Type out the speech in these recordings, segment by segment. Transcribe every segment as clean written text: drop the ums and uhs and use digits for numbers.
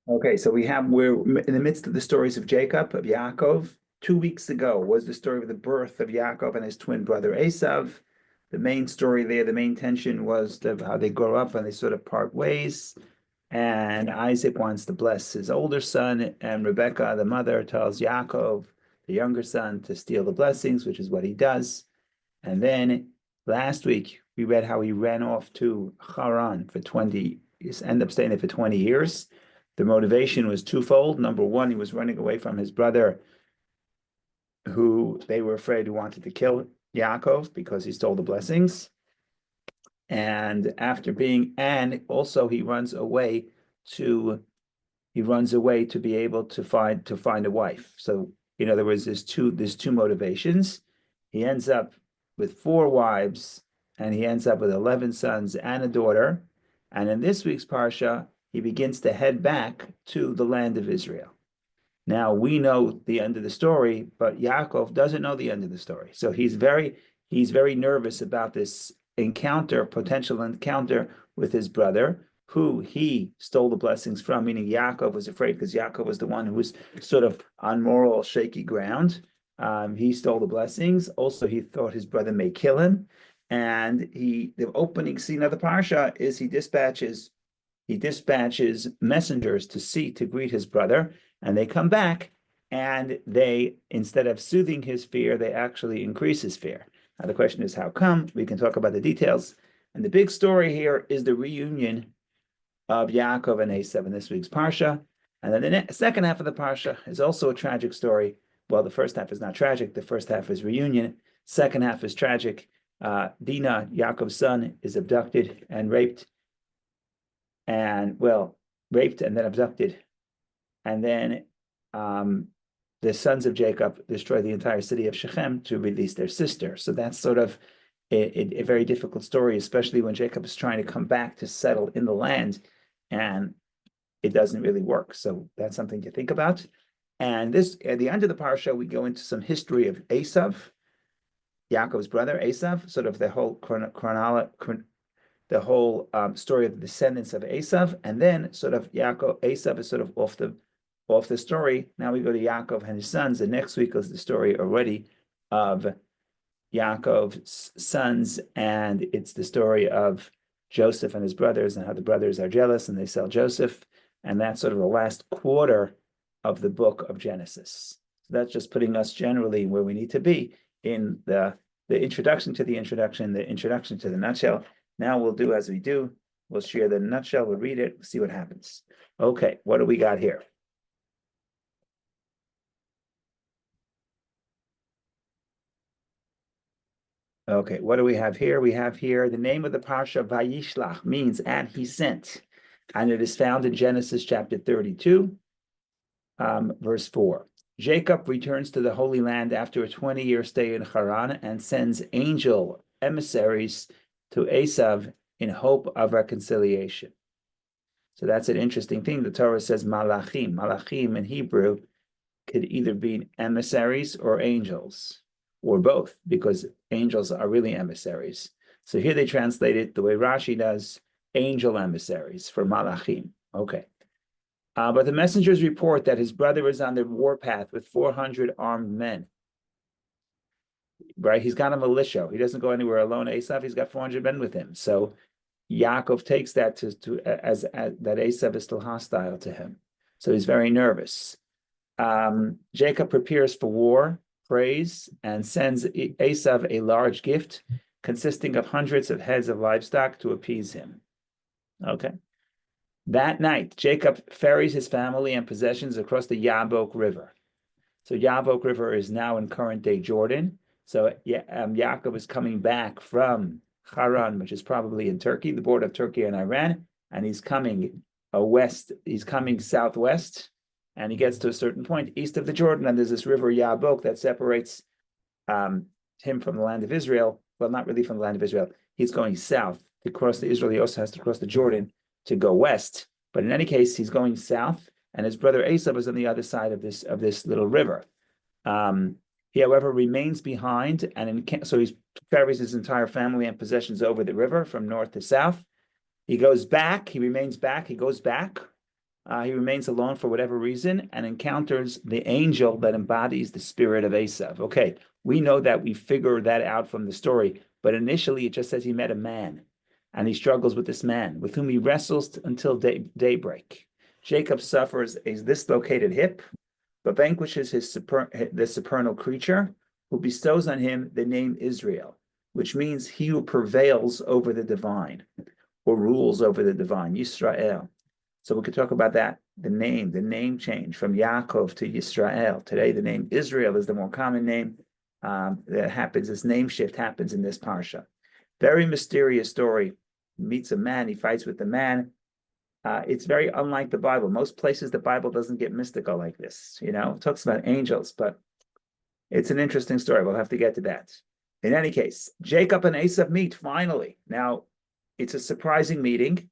Okay, so we're in the midst of the stories of Jacob, of Yaakov. 2 weeks ago was the story of the birth of Yaakov and his twin brother Esau. The main story there, the main tension was how they grow up and they sort of part ways. And Isaac wants to bless his older son, and Rebekah, the mother, tells Yaakov, the younger son, to steal the blessings, which is what he does. And then last week we read how he ran off to Haran for 20, he ended up staying there for 20 years. The motivation was twofold. Number one, he was running away from his brother, who they were afraid who wanted to kill Yaakov because he stole the blessings. And also he runs away to be able to find a wife. So, in other words, there's two motivations. He ends up with 4 wives, and he ends up with 11 sons and a daughter. And in this week's parsha, he begins to head back to the land of Israel. Now we know the end of the story, but Yaakov doesn't know the end of the story. So he's very nervous about this potential encounter with his brother, who he stole the blessings from, meaning Yaakov was afraid because Yaakov was the one who was sort of on moral shaky ground. He stole the blessings. Also, he thought his brother may kill him. And the opening scene of the parsha is he dispatches messengers to greet his brother, and they come back, and they, instead of soothing his fear, they actually increase his fear. Now the question is, how come? We can talk about the details. And the big story here is the reunion of Yaakov and Esau in this week's parsha. And then the second half of the parsha is also a tragic story. Well, the first half is not tragic. The first half is reunion. Second half is tragic. Dinah, Yaakov's son, is abducted and raped, raped and then abducted. And then the sons of Jacob destroy the entire city of Shechem to release their sister. So that's sort of a very difficult story, especially when Jacob is trying to come back to settle in the land, and it doesn't really work. So that's something to think about. And this, at the end of the parsha, we go into some history of Esau, Yaakov's brother Esau, sort of the whole story of the descendants of Esau, and then sort of Esau is sort of off the story. Now we go to Yaakov and his sons, and next week is the story already of Yaakov's sons, and it's the story of Joseph and his brothers, and how the brothers are jealous and they sell Joseph, and that's sort of the last quarter of the book of Genesis. So that's just putting us generally where we need to be in the introduction to the introduction to the nutshell. Now we'll do as we do. We'll share the nutshell, we'll read it, see what happens. Okay, what do we got here? Okay, what do we have here? We have here the name of the parsha, Vayishlach, means and he sent. And it is found in Genesis chapter 32, verse 4. Jacob returns to the Holy Land after a 20-year stay in Haran and sends angel emissaries to Esau in hope of reconciliation. So that's an interesting thing. The Torah says malachim. Malachim in Hebrew could either be emissaries or angels, or both, because angels are really emissaries. So here they translate it the way Rashi does, angel emissaries for malachim. Okay. But the messengers report that his brother is on the warpath with 400 armed men. Right? He's got a militia. He doesn't go anywhere alone. Esau, he's got 400 men with him. So Yaakov takes that as that Esau is still hostile to him. So he's very nervous. Jacob prepares for war, prays, and sends Esau a large gift consisting of hundreds of heads of livestock to appease him. Okay. That night, Jacob ferries his family and possessions across the Yabok River. So Yabok River is now in current-day Jordan. So Yaakov is coming back from Haran, which is probably in Turkey, the border of Turkey and Iran, and he's coming west. He's coming southwest, and he gets to a certain point east of the Jordan, and there's this river Yabok that separates him from the land of Israel. Well, not really from the land of Israel. He's going south to cross the Israel. He also has to cross the Jordan to go west. But in any case, he's going south, and his brother Esau is on the other side of this little river. He, however, remains behind, so he ferries his entire family and possessions over the river from north to south. He goes back. He remains back. He goes back he remains alone for whatever reason and encounters the angel that embodies the spirit of Esau. Okay, we know that we figure that out from the story, but initially it just says he met a man and he struggles with this man with whom he wrestles until daybreak. Jacob suffers a dislocated hip, but vanquishes the supernal creature who bestows on him the name Israel, which means he who prevails over the divine or rules over the divine, Yisrael. So we could talk about that, the name change from Yaakov to Yisrael. Today, the name Israel is the more common name that happens. This name shift happens in this parsha. Very mysterious story. He meets a man, he fights with the man. It's very unlike the Bible. Most places the Bible doesn't get mystical like this. It talks about angels, but it's an interesting story. We'll have to get to that. In any case, Jacob and Esau meet finally. Now, it's a surprising meeting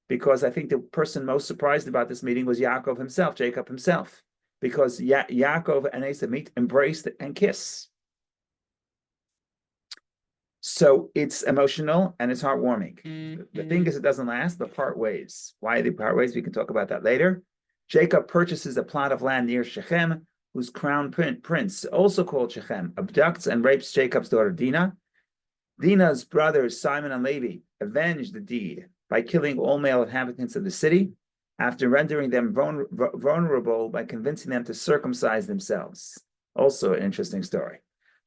because I think the person most surprised about this meeting was Jacob himself, because Yaakov and Esau meet, embrace, and kiss. So it's emotional and it's heartwarming. The thing is, it doesn't last, but part ways. Why they part ways? We can talk about that later. Jacob purchases a plot of land near Shechem, whose crown prince, also called Shechem, abducts and rapes Jacob's daughter Dinah. Dinah's brothers Simon and Levi avenge the deed by killing all male inhabitants of the city, after rendering them vulnerable by convincing them to circumcise themselves. Also an interesting story.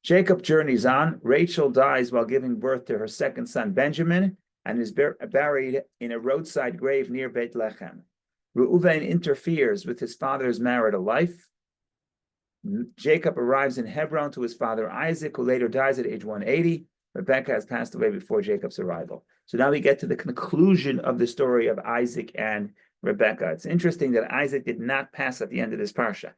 Jacob journeys on. Rachel dies while giving birth to her second son, Benjamin, and is buried in a roadside grave near Bethlehem. Reuven interferes with his father's marital life. Jacob arrives in Hebron to his father Isaac, who later dies at age 180. Rebekah has passed away before Jacob's arrival. So now we get to the conclusion of the story of Isaac and Rebekah. It's interesting that Isaac did not pass at the end of this parsha.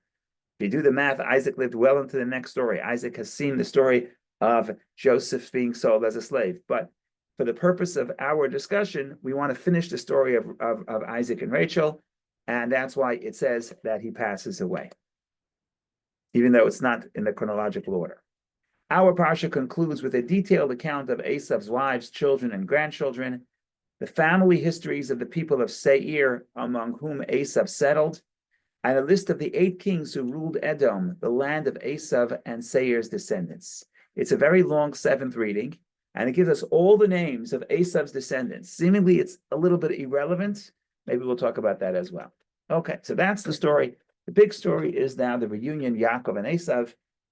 If you do the math, Isaac lived well into the next story. Isaac has seen the story of Joseph being sold as a slave. But for the purpose of our discussion, we want to finish the story of Isaac and Rachel, and that's why it says that he passes away, even though it's not in the chronological order. Our parsha concludes with a detailed account of Esau's wives, children, and grandchildren, the family histories of the people of Seir, among whom Esau settled, and a list of the 8 kings who ruled Edom, the land of Esau and Seir's descendants. It's a very long 7th reading, and it gives us all the names of Esau's descendants. Seemingly, it's a little bit irrelevant. Maybe we'll talk about that as well. Okay, so that's the story. The big story is now the reunion, Yaakov and Esau,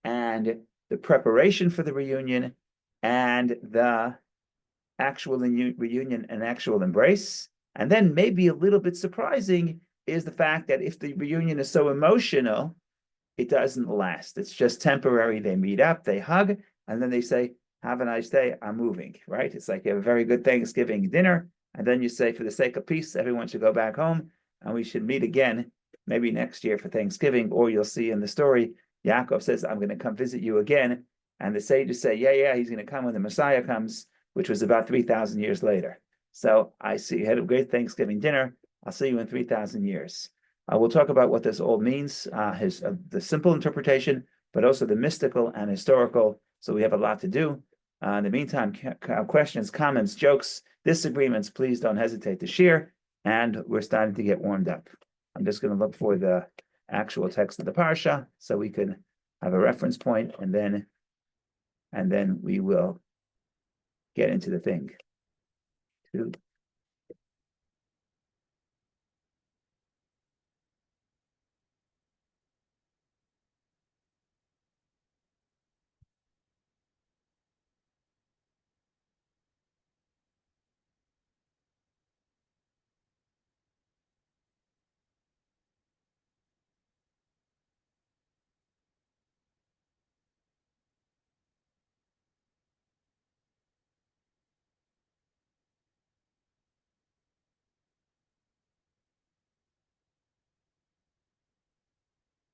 and the preparation for the reunion, and the actual reunion and actual embrace. And then maybe a little bit surprising is the fact that if the reunion is so emotional, it doesn't last. It's just temporary. They meet up, they hug, and then they say, have a nice day, I'm moving, right? It's like you have a very good Thanksgiving dinner, and then you say, for the sake of peace, everyone should go back home, and we should meet again, maybe next year for Thanksgiving. Or you'll see in the story, Yaakov says, I'm going to come visit you again. And the sages say, yeah, he's going to come when the Messiah comes, which was about 3,000 years later. So I see you had a great Thanksgiving dinner. I'll see you in 3,000 years. We'll talk about what this all means, the simple interpretation, but also the mystical and historical. So we have a lot to do. In the meantime, questions, comments, jokes, disagreements, please don't hesitate to share. And we're starting to get warmed up. I'm just going to look for the actual text of the parsha so we can have a reference point, and then we will get into the thing.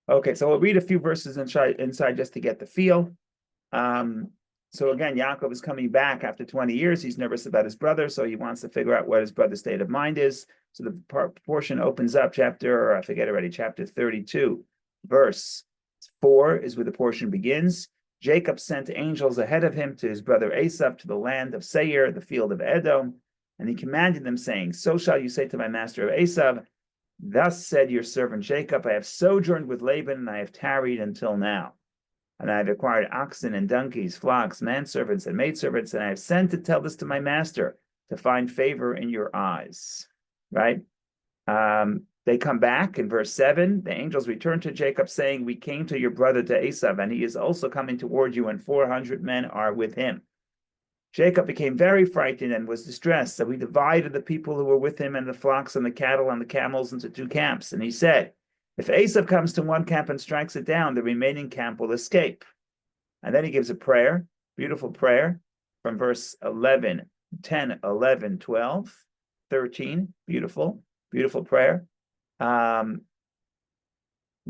Okay, so we'll read a few verses inside just to get the feel. So again, Yaakov is coming back after 20 years. He's nervous about his brother, so he wants to figure out what his brother's state of mind is. So the portion opens up chapter 32, verse 4 is where the portion begins. Jacob sent angels ahead of him to his brother Esau to the land of Seir, the field of Edom, and he commanded them, saying, so shall you say to my master of Esau, Thus said your servant Jacob, I have sojourned with Laban, and I have tarried until now. And I have acquired oxen and donkeys, flocks, manservants, and maidservants, and I have sent to tell this to my master, to find favor in your eyes. Right? They come back in verse 7. The angels return to Jacob, saying, we came to your brother to Esau, and he is also coming toward you, and 400 men are with him. Jacob became very frightened and was distressed. So he divided the people who were with him and the flocks and the cattle and the camels into two camps. And he said, if Esau comes to one camp and strikes it down, the remaining camp will escape. And then he gives a prayer, beautiful prayer from verse 11, 10, 11, 12, 13. Beautiful, beautiful prayer. We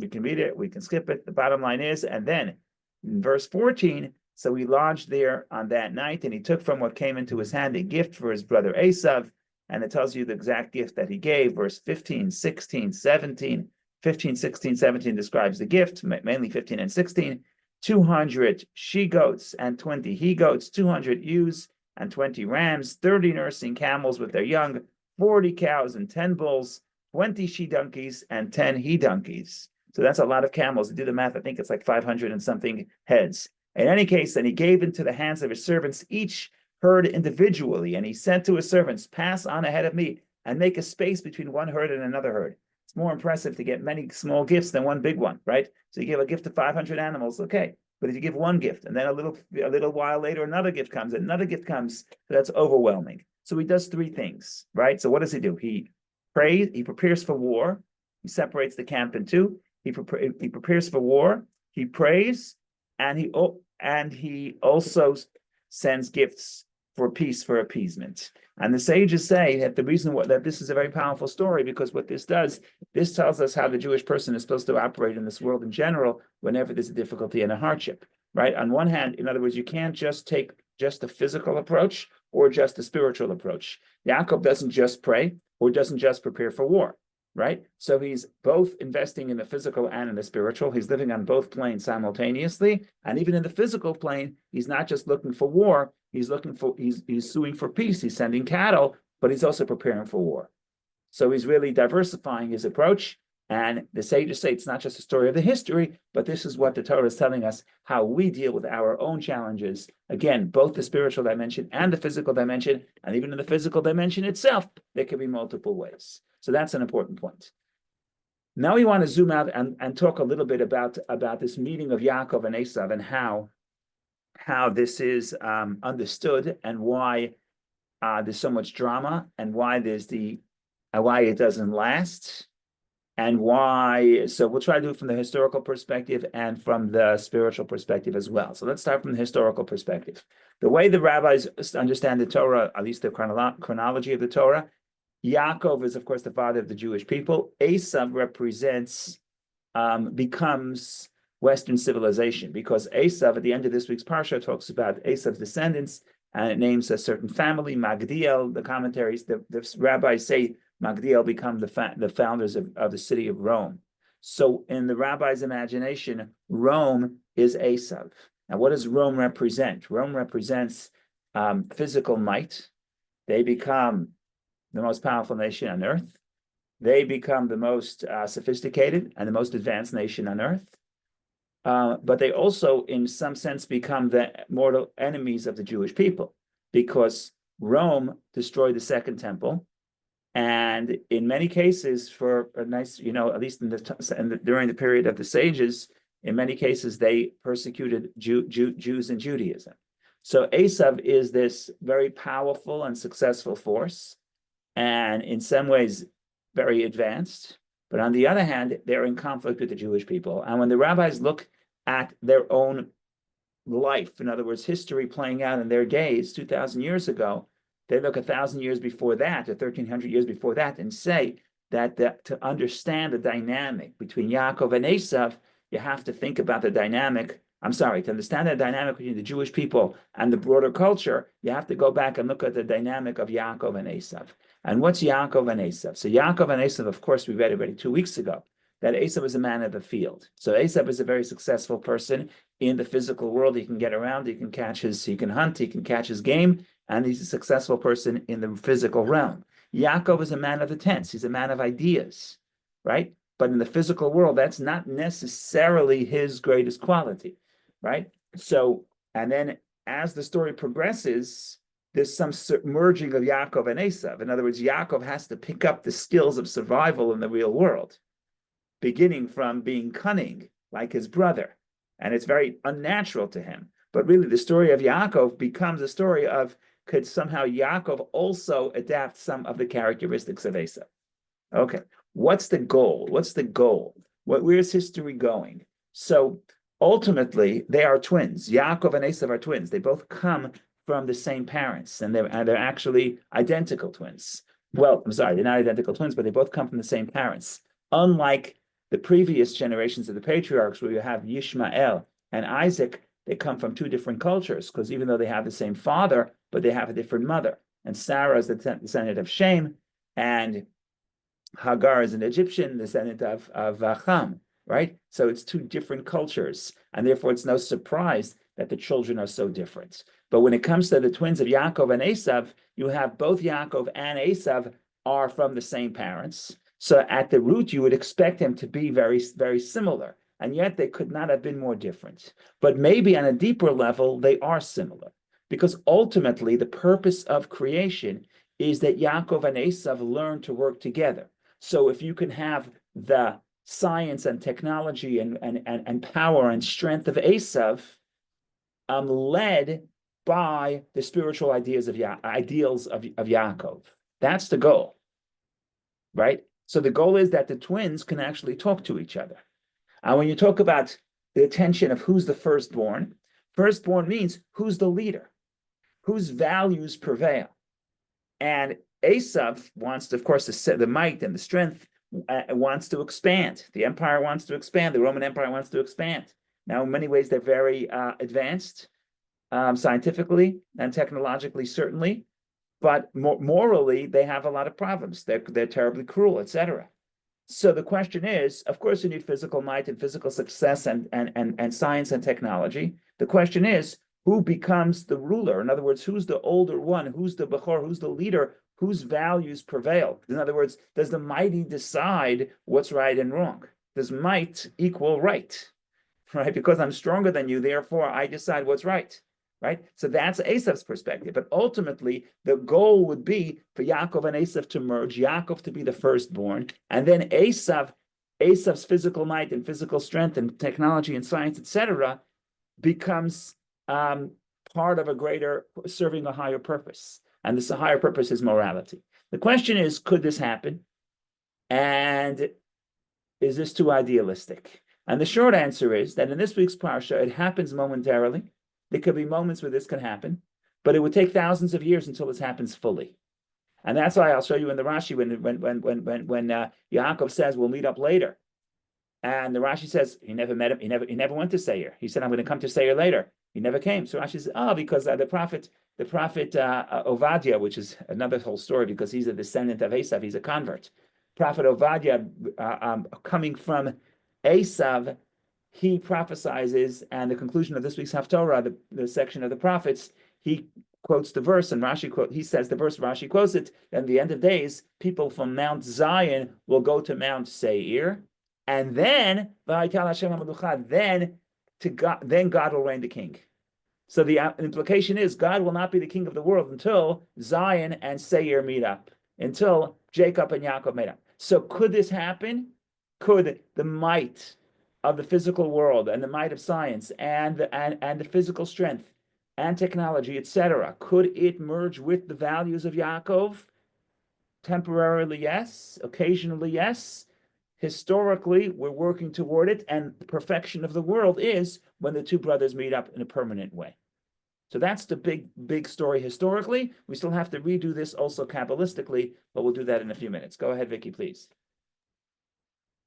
can read it, we can skip it. The bottom line is, and then in verse 14, so he lodged there on that night, and he took from what came into his hand a gift for his brother Esau, and it tells you the exact gift that he gave. Verse 15, 16, 17, 15, 16, 17 describes the gift, mainly 15 and 16, 200 she-goats and 20 he-goats, 200 ewes and 20 rams, 30 nursing camels with their young, 40 cows and 10 bulls, 20 she-donkeys and 10 he-donkeys. So that's a lot of camels. To do the math, I think it's like 500 and something heads. In any case, then he gave into the hands of his servants each herd individually, and he said to his servants, pass on ahead of me and make a space between one herd and another herd. It's more impressive to get many small gifts than one big one, right? So you give a gift of 500 animals, okay. But if you give one gift, and then a little while later, another gift comes, that's overwhelming. So he does three things, right? So what does he do? He prays, he prepares for war, he separates the camp in two, he prepares for war, he prays, and he also sends gifts for peace, for appeasement. And the sages say that the reason that this is a very powerful story, because what this does, this tells us how the Jewish person is supposed to operate in this world in general whenever there's a difficulty and a hardship, right? On one hand, in other words, you can't just take just a physical approach or just a spiritual approach. Yaakov doesn't just pray or doesn't just prepare for war. Right? So he's both investing in the physical and in the spiritual. He's living on both planes simultaneously. And even in the physical plane, he's not just looking for war, he's suing for peace. He's sending cattle, but he's also preparing for war. So he's really diversifying his approach. And the sages say it's not just a story of the history, but this is what the Torah is telling us, how we deal with our own challenges. Again, both the spiritual dimension and the physical dimension, and even in the physical dimension itself, there can be multiple ways. So that's an important point. Now we want to zoom out and talk a little bit about this meeting of Yaakov and Esau and how this is understood and why there's so much drama and why why it doesn't last. And why, so we'll try to do it from the historical perspective and from the spiritual perspective as well. So let's start from the historical perspective. The way the rabbis understand the Torah, at least the chronology of the Torah, Yaakov is, of course, the father of the Jewish people. Esau becomes Western civilization, because Esau, at the end of this week's parsha, talks about Esau's descendants, and it names a certain family, Magdiel. The commentaries, the rabbis say, Magdiel become the founders of the city of Rome. So in the rabbi's imagination, Rome is Esau. Now, what does Rome represent? Rome represents physical might. They become the most powerful nation on earth. They become the most sophisticated and the most advanced nation on earth. But they also, in some sense, become the mortal enemies of the Jewish people, because Rome destroyed the Second Temple. And in many cases, for a nice, at least during the period of the sages, in many cases, they persecuted Jews and Judaism. So Esau is this very powerful and successful force, and in some ways, very advanced. But on the other hand, they're in conflict with the Jewish people. And when the rabbis look at their own life, in other words, history playing out in their days 2,000 years ago, they look 1,000 years before that, or 1,300 years before that, and say that to understand the dynamic between Yaakov and Esau, you have to think about the dynamic. To understand the dynamic between the Jewish people and the broader culture, you have to go back and look at the dynamic of Yaakov and Esau. And what's Yaakov and Esau? So Yaakov and Esau, of course, we read already 2 weeks ago, that Esau is a man of the field. So Esau is a very successful person in the physical world. He can get around, he can hunt, he can catch his game, and he's a successful person in the physical realm. Yaakov is a man of the tents. He's a man of ideas. right? But in the physical world, that's not necessarily his greatest quality, right? So, and then as the story progresses, there's some merging of Yaakov and Esau. In other words, Yaakov has to pick up the skills of survival in the real world, beginning from being cunning like his brother. And it's very unnatural to him. But really, the story of Yaakov becomes a story of could somehow Yaakov also adapt some of the characteristics of Esau? Okay, what's the goal? What's the goal? Where's history going? So ultimately, they are twins. Yaakov and Esau are twins. They both come from the same parents, and they're actually identical twins. Well, I'm sorry, they're not identical twins, but they both come from the same parents. Unlike the previous generations of the patriarchs, where you have Yishmael and Isaac, they come from two different cultures, because even though they have the same father, but they have a different mother. And Sarah is the descendant of Shem, and Hagar is an Egyptian descendant of Ham, right? So it's two different cultures, and therefore it's no surprise that the children are so different. But when it comes to the twins of Yaakov and Esau, you have both Yaakov and Esau are from the same parents. So at the root, you would expect them to be very, very similar, and yet they could not have been more different. But maybe on a deeper level, they are similar, because ultimately the purpose of creation is that Yaakov and Esau learn to work together. So if you can have the science and technology and power and strength of Esau, led by the spiritual ideals of Yaakov, that's the goal, right? So the goal is that the twins can actually talk to each other. And when you talk about the attention of who's the firstborn, firstborn means who's the leader, whose values prevail. And Esau wants to, of course, the might and the strength wants to expand. The empire wants to expand. The Roman Empire wants to expand. Now, in many ways, they're very advanced scientifically and technologically, certainly, but morally, they have a lot of problems. They're terribly cruel, etc. So the question is, of course, you need physical might and physical success and science and technology. The question is, who becomes the ruler? In other words, who's the older one? Who's the Bechor? Who's the leader? Whose values prevail? In other words, does the mighty decide what's right and wrong? Does might equal right? Right? Because I'm stronger than you, therefore I decide what's right. Right? So that's Esau's perspective. But ultimately, the goal would be for Yaakov and Esau to merge, Yaakov to be the firstborn, and then Esau's physical might and physical strength and technology and science, etc., becomes part of a greater, serving a higher purpose. And this higher purpose is morality. The question is, could this happen? And is this too idealistic? And the short answer is that in this week's parsha, it happens momentarily. There could be moments where this can happen, but it would take thousands of years until this happens fully. And that's why I'll show you in the Rashi when Yaakov says we'll meet up later. And the Rashi says he never met him. He never went to Seir. He said, I'm going to come to Seir later. He never came. So Rashi says, because the prophet Ovadia, which is another whole story because he's a descendant of Esau, he's a convert. Prophet Ovadia, coming from Esau, he prophesizes, and the conclusion of this week's Haftorah, the section of the prophets, he quotes the verse, and he says the verse, Rashi quotes it, at the end of days, people from Mount Zion will go to Mount Seir, and then God will reign the king. So the implication is God will not be the king of the world until Zion and Seir meet up, until Jacob and Yaakov meet up. So could this happen? Could the might of the physical world and the might of science and the physical strength and technology, etc., could it merge with the values of Yaakov? Temporarily, yes. Occasionally, yes. Historically, we're working toward it, and the perfection of the world is when the two brothers meet up in a permanent way. So that's the big story historically. We still have to redo this also Kabbalistically, but we'll do that in a few minutes. Go ahead, Vicky, please.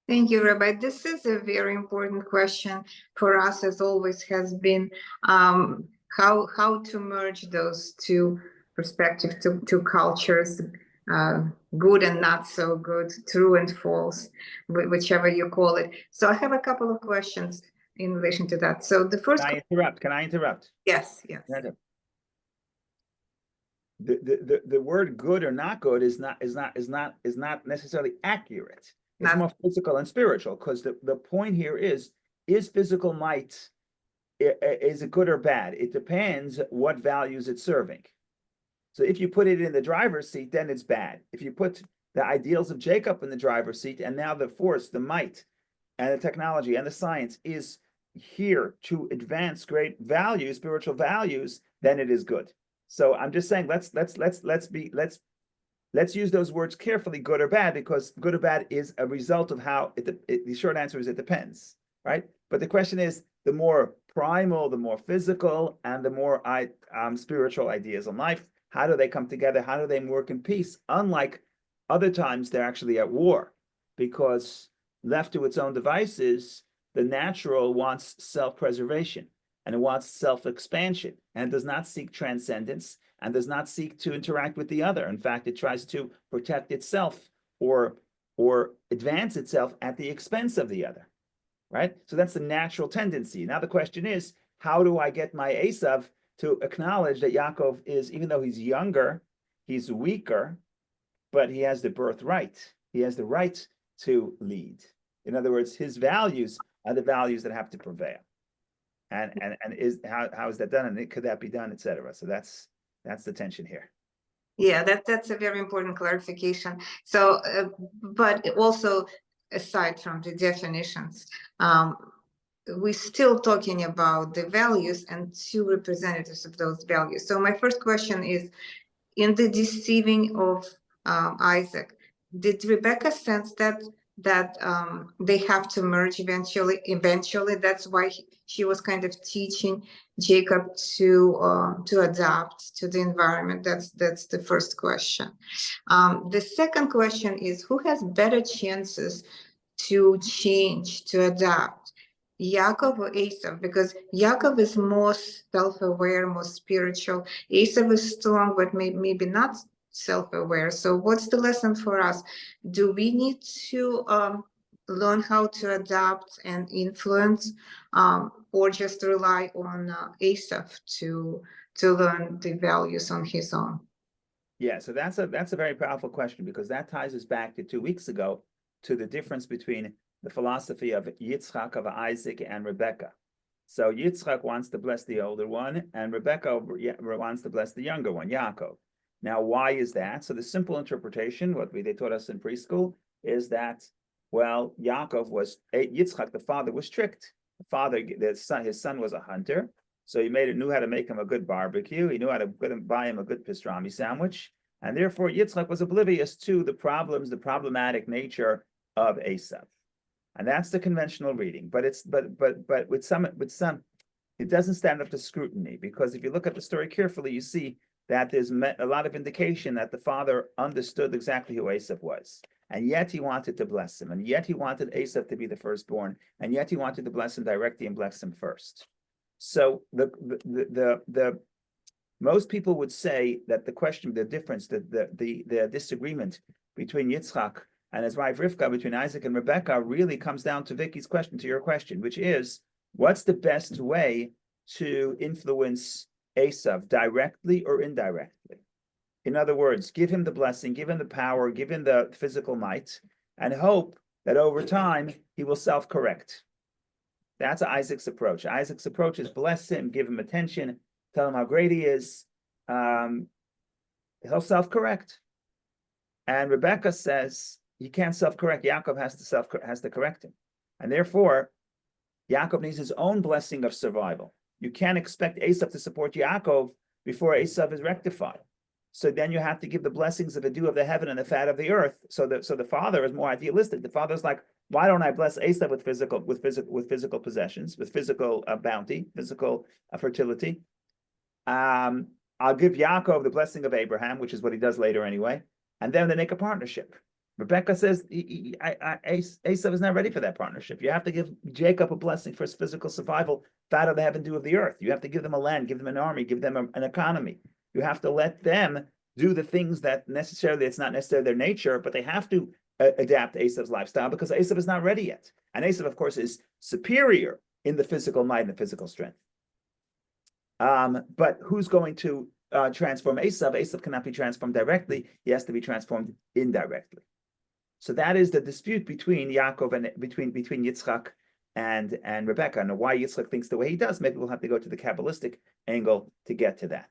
Thank you, Rabbi. This is a very important question for us, as always has been, how to merge those two perspectives, two cultures, good and not so good, true and false, whichever you call it. So I have a couple of questions in relation to that. So the first— Can I interrupt? Yes. The word good or not good is not necessarily accurate. It's Not more physical and spiritual, because the point here is physical might, is it good or bad? It depends what values it's serving. So if you put it in the driver's seat, then it's bad. If you put the ideals of Jacob in the driver's seat, and now the force, the might, and the technology and the science is here to advance great values, spiritual values, then it is good. So I'm just saying, let's use those words carefully, good or bad, because good or bad is a result of how the short answer is it depends, right? But the question is, the more primal, the more physical, and the more spiritual ideas in life, how do they come together? How do they work in peace? Unlike other times, they're actually at war, because left to its own devices, the natural wants self-preservation, and it wants self-expansion, and it does not seek transcendence, and does not seek to interact with the other. In fact, it tries to protect itself or advance itself at the expense of the other, right? So that's the natural tendency. Now the question is, how do I get my Esau to acknowledge that Yaakov is, even though he's younger, he's weaker, but he has the birthright. He has the right to lead. In other words, his values are the values that have to prevail. And is how is that done? And could that be done, etc. So that's the tension here. Yeah, that's a very important clarification. So, but also aside from the definitions, we're still talking about the values and two representatives of those values. So my first question is, in the deceiving of Isaac, did Rebecca sense that they have to merge eventually? That's why she was kind of teaching Jacob to adapt to the environment. That's the first question. The second question is, who has better chances to change, to adapt? Yaakov or Esau? Because Yaakov is more self-aware, more spiritual. Esau is strong, but maybe not self-aware. So what's the lesson for us? Do we need to learn how to adapt and influence, or just rely on Esau to learn the values on his own? Yeah, so that's a very powerful question, because that ties us back to 2 weeks ago to the difference between the philosophy of Yitzchak, of Isaac, and Rebecca. So Yitzchak wants to bless the older one, and Rebecca wants to bless the younger one, Yaakov. Now, why is that? So the simple interpretation, what they taught us in preschool, is that, well, Yitzchak, the father, was tricked. His son was a hunter, so he knew how to make him a good barbecue. He knew how to buy him a good pastrami sandwich, and therefore Yitzchak was oblivious to the problematic nature of Esau. And that's the conventional reading. But with some, it doesn't stand up to scrutiny, because if you look at the story carefully, you see that there's a lot of indication that the father understood exactly who Esau was, and yet he wanted to bless him, and yet he wanted Esau to be the firstborn, and yet he wanted to bless him directly and bless him first. So the most people would say that the question, the difference, the disagreement between Yitzchak and his wife Rivka, between Isaac and Rebecca, really comes down to Vicky's question, to your question, which is, what's the best way to influence Esau, directly or indirectly? In other words, give him the blessing, give him the power, give him the physical might, and hope that over time he will self-correct. That's Isaac's approach. Isaac's approach is bless him, give him attention, tell him how great he is. He'll self-correct. And Rebecca says he can't self-correct. Yaakov has to correct him. And therefore, Yaakov needs his own blessing of survival. You can't expect Esau to support Yaakov before Esau is rectified. So then you have to give the blessings of the dew of the heaven and the fat of the earth. So the father is more idealistic. The father's like, why don't I bless Esau with physical possessions, with physical bounty, physical fertility? I'll give Yaakov the blessing of Abraham, which is what he does later anyway, and then they make a partnership. Rebecca says Esau is not ready for that partnership. You have to give Jacob a blessing for his physical survival, fat of the heaven, dew of the earth. You have to give them a land, give them an army, give them an economy. You have to let them do the things that it's not necessarily their nature, but they have to adapt Esau's lifestyle, because Esau is not ready yet. And Esau, of course, is superior in the physical might and the physical strength. But who's going to transform Esau? Esau cannot be transformed directly. He has to be transformed indirectly. So that is the dispute between Yaakov and between Yitzchak and Rebecca. And why Yitzchak thinks the way he does, maybe we'll have to go to the Kabbalistic angle to get to that.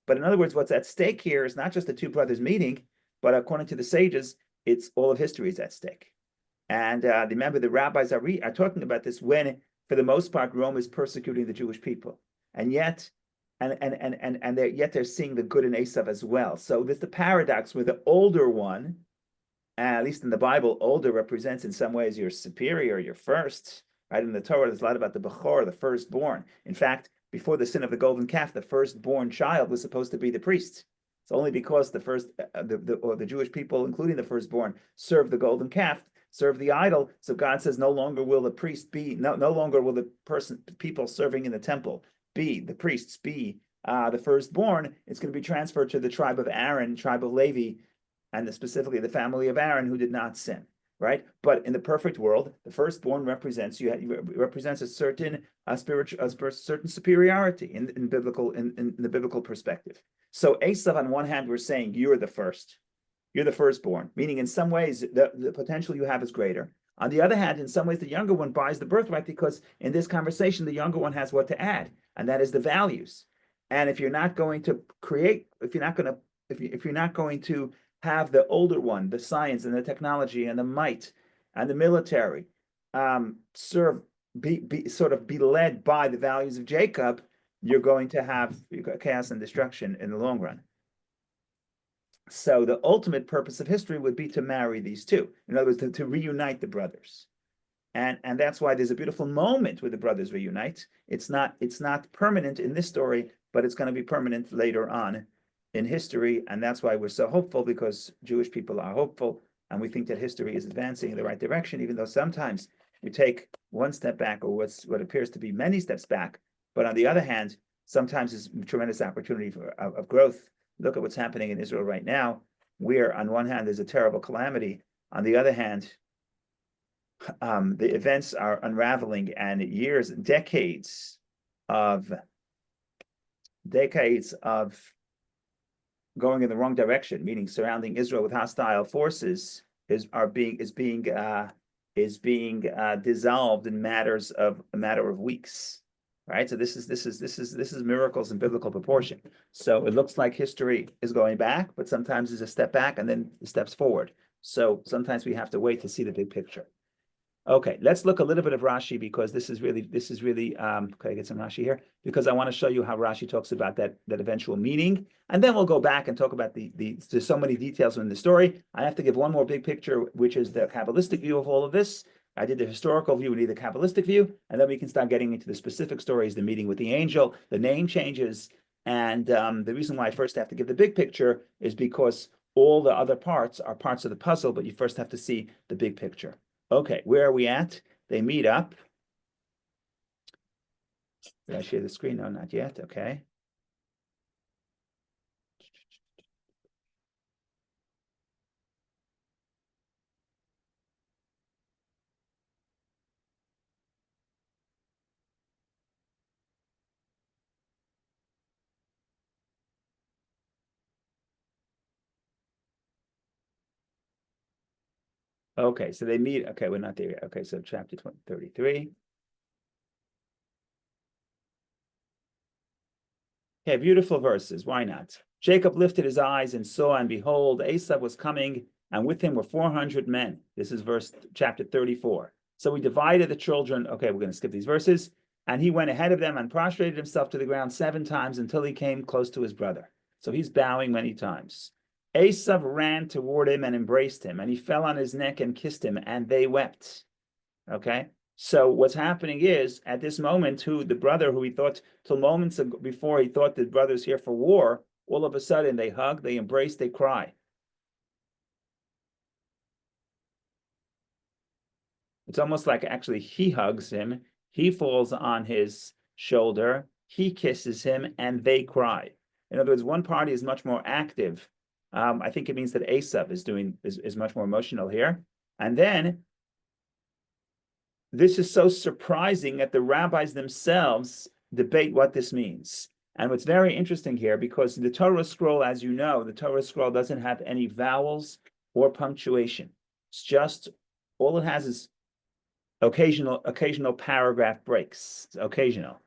But in other words, what's at stake here is not just the two brothers meeting, but according to the sages, it's all of history is at stake. And remember, the rabbis are talking about this when, for the most part, Rome is persecuting the Jewish people, and yet, yet they're seeing the good in Esau as well. So there's the paradox where the older one, at least in the Bible, older represents in some ways your superior, your first. Right in the Torah, there's a lot about the Bechor, the firstborn. In fact, before the sin of the golden calf, the firstborn child was supposed to be the priest. It's only because the first, the Jewish people, including the firstborn, served the golden calf, serve the idol. So God says, no longer will the priest be, no longer will the people serving in the temple be, the priests be the firstborn. It's going to be transferred to the tribe of Aaron, tribe of Levi, and specifically the family of Aaron who did not sin, right? But in the perfect world, the firstborn represents a certain certain superiority in the biblical perspective. So Esau, on one hand, we're saying you're the first. You're the firstborn, meaning in some ways the potential you have is greater. On the other hand, in some ways, the younger one buys the birthright because in this conversation, the younger one has what to add, and that is the values. And if you're not going to create, if you're not going to have the older one, the science and the technology and the might and the military, be led by the values of Jacob, you're going to have chaos and destruction in the long run. So the ultimate purpose of history would be to marry these two. In other words, to reunite the brothers. And that's why there's a beautiful moment where the brothers reunite. It's not permanent in this story, but it's going to be permanent later on in history. And that's why we're so hopeful, because Jewish people are hopeful. And we think that history is advancing in the right direction, even though sometimes we take one step back, or what appears to be many steps back. But on the other hand, sometimes there's tremendous opportunity of growth. Look at what's happening in Israel right now, where on one hand there's a terrible calamity, on the other hand, the events are unraveling, and decades of going in the wrong direction, meaning surrounding Israel with hostile forces, is being dissolved in a matter of weeks. Right, so this is miracles in biblical proportion. So it looks like history is going back, but sometimes there's a step back and then steps forward. So sometimes we have to wait to see the big picture. Okay, let's look a little bit of Rashi, because this is really can I get some Rashi here? Because I want to show you how Rashi talks about that eventual meaning, and then we'll go back and talk about there's so many details in the story. I have to give one more big picture, which is the Kabbalistic view of all of this. I did the historical view, we need the Kabbalistic view, and then we can start getting into the specific stories, the meeting with the angel, the name changes, and the reason why I first have to give the big picture is because all the other parts are parts of the puzzle, but you first have to see the big picture. Okay, where are we at? They meet up. Did I share the screen? No, not yet. Okay. Okay, so they meet. Okay, we're not there yet. Okay, so chapter 33. Okay, beautiful verses. Why not? Jacob lifted his eyes and saw, and behold, Esau was coming, and with him were 400 men. This is chapter 34. So we divided the children. Okay, we're going to skip these verses. And he went ahead of them and prostrated himself to the ground 7 times until he came close to his brother. So he's bowing many times. Esau ran toward him and embraced him, and he fell on his neck and kissed him, and they wept. Okay, so what's happening is, at this moment, the brother who he thought till moments before he thought the brother's here for war, all of a sudden they hug, they embrace, they cry. It's almost like actually he hugs him, he falls on his shoulder, he kisses him, and they cry. In other words, one party is much more active. I think it means that Esau is much more emotional here. And then this is so surprising that the rabbis themselves debate what this means. And what's very interesting here, because the Torah scroll, as you know, the Torah scroll doesn't have any vowels or punctuation. It's just, all it has is occasional paragraph breaks. It's occasional.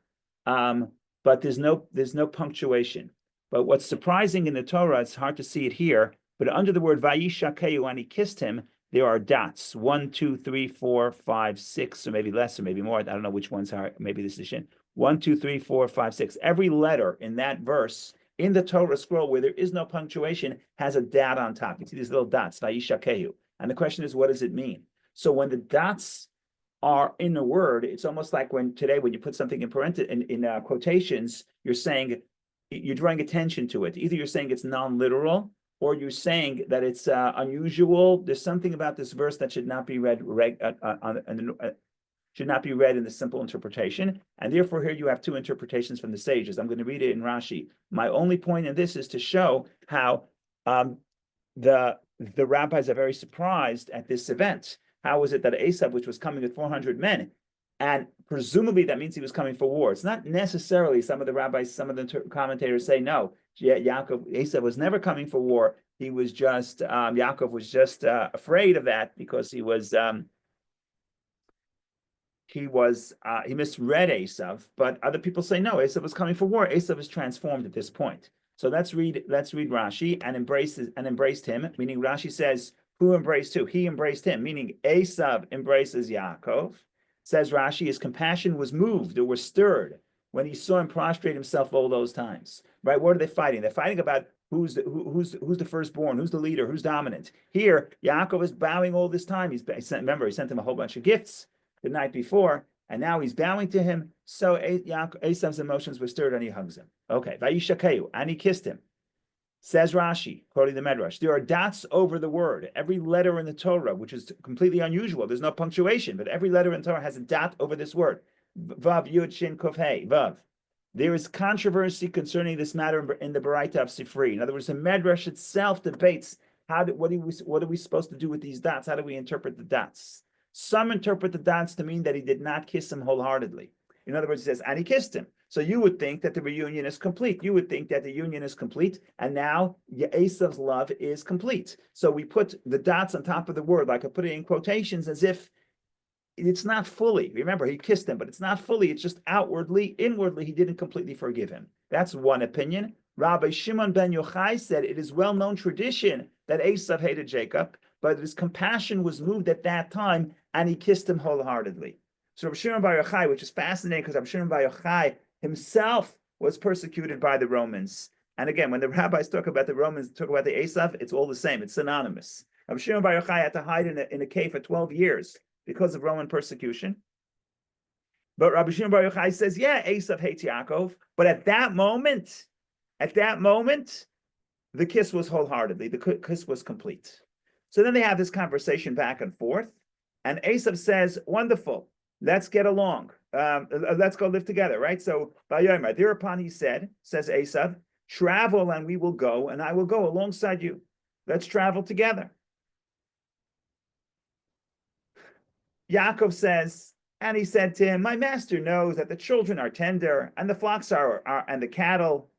But there's no punctuation. But what's surprising in the Torah, it's hard to see it here, but under the word Vayishakeu, and he kissed him, there are dots. 1, 2, 3, 4, 5, 6, or maybe less, or maybe more. I don't know which ones are. Maybe this is Shin. 1, 2, 3, 4, 5, 6. Every letter in that verse in the Torah scroll where there is no punctuation has a dot on top. You see these little dots, Vayishakeu. And the question is, what does it mean? So when the dots are in a word, it's almost like when you put something in quotations, you're drawing attention to it. Either you're saying it's non-literal, or you're saying that it's unusual. There's something about this verse that should not be read should not be read in the simple interpretation. And therefore, here you have two interpretations from the sages. I'm going to read it in Rashi. My only point in this is to show how the rabbis are very surprised at this event. How was it that Esau, which was coming with 400 men, and presumably that means he was coming for war? It's not necessarily. Some of the rabbis, some of the commentators say no. Esau was never coming for war. He was just Yaakov was just afraid of that because he misread Esau. But other people say no. Esau was coming for war. Esau was transformed at this point. So let's read Rashi and embraced him. Meaning Rashi says, who embraced who? He embraced him, meaning Esau embraces Yaakov. Says Rashi, his compassion was moved or was stirred when he saw him prostrate himself all those times. Right? What are they fighting? They're fighting about who's the firstborn, who's the leader, who's dominant. Here, Yaakov is bowing all this time. He sent him a whole bunch of gifts the night before, and now he's bowing to him. So Esau's emotions were stirred and he hugs him. Okay, Vayishakeu, and he kissed him. Says Rashi, quoting the Medrash, there are dots over the word. Every letter in the Torah, which is completely unusual, there's no punctuation, but every letter in the Torah has a dot over this word. Vav, Yud, Shin, Kuf, Hey, Vav. There is controversy concerning this matter in the Baraita of Sifri. In other words, the Medrash itself debates what are we supposed to do with these dots? How do we interpret the dots? Some interpret the dots to mean that he did not kiss him wholeheartedly. In other words, it says, and he kissed him. So you would think that the reunion is complete. You would think that the union is complete, and now Esau's love is complete. So we put the dots on top of the word, like I put it in quotations, as if it's not fully. Remember, he kissed him, but it's not fully. It's just outwardly, inwardly, he didn't completely forgive him. That's one opinion. Rabbi Shimon ben Yochai said it is well-known tradition that Esau hated Jacob, but his compassion was moved at that time, and he kissed him wholeheartedly. So Rabbi Shimon bar Yochai, which is fascinating because Rabbi Shimon bar Yochai himself was persecuted by the Romans. And again, when the rabbis talk about the Romans, talk about the Esau, it's all the same. It's synonymous. Rabbi Shimon bar Yochai had to hide in a cave for 12 years because of Roman persecution. But Rabbi Shimon bar Yochai says, yeah, Esau hates Yaakov. But at that moment, the kiss was wholeheartedly. The kiss was complete. So then they have this conversation back and forth. And Esau says, wonderful, let's get along. Let's go live together, right? So thereupon he says Esau, travel and we will go, and I will go alongside you. Let's travel together. Yaakov says, and he said to him, my master knows that the children are tender, and the flocks and the cattle,